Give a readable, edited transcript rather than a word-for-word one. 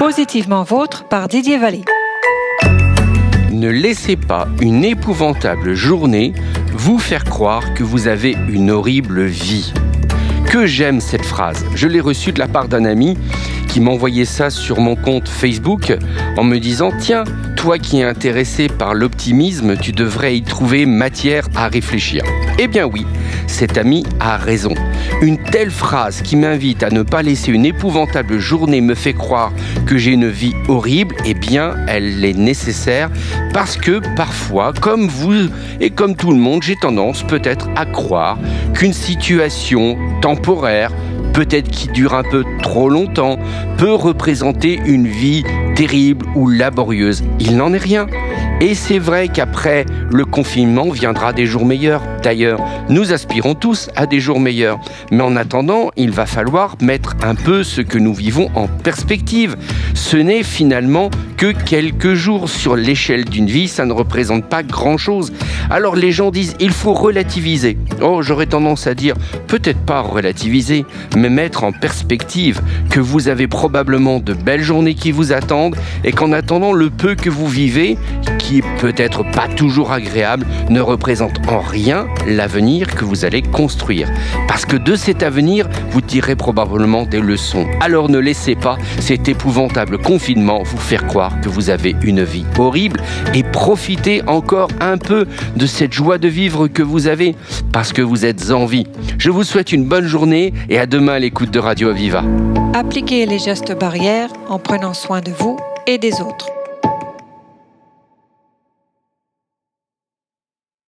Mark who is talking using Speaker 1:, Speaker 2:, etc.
Speaker 1: Positivement Vôtre par Didier Vallée.
Speaker 2: Ne laissez pas une épouvantable journée vous faire croire que vous avez une horrible vie. Que j'aime cette phrase. Je l'ai reçue de la part d'un ami qui m'envoyait ça sur mon compte Facebook en me disant « Tiens, toi qui es intéressé par l'optimisme, tu devrais y trouver matière à réfléchir. » Eh bien oui, cet ami a raison. Une telle phrase qui m'invite à ne pas laisser une épouvantable journée me fait croire que j'ai une vie horrible, eh bien elle est nécessaire parce que parfois, comme vous et comme tout le monde, j'ai tendance peut-être à croire qu'une situation temporaire, peut-être qui dure un peu trop longtemps, peut représenter une vie terrible ou laborieuse. Il n'en est rien. Et c'est vrai qu'après le confinement viendra des jours meilleurs. D'ailleurs, nous aspirons tous à des jours meilleurs. Mais en attendant, il va falloir mettre un peu ce que nous vivons en perspective. Ce n'est finalement que quelques jours sur l'échelle d'une vie, ça ne représente pas grand-chose. Alors les gens disent, il faut relativiser. Oh, j'aurais tendance à dire, peut-être pas relativiser, mais mettre en perspective que vous avez probablement de belles journées qui vous attendent et qu'en attendant le peu que vous vivez, qui est peut-être pas toujours agréable, ne représente en rien l'avenir que vous allez construire. Parce que de cet avenir, vous tirez probablement des leçons. Alors ne laissez pas cet épouvantable confinement vous faire croire que vous avez une vie horrible et profitez encore un peu de cette joie de vivre que vous avez parce que vous êtes en vie. Je vous souhaite une bonne journée et à demain à l'écoute de Radio Aviva.
Speaker 1: Appliquez les gestes barrières en prenant soin de vous et des autres.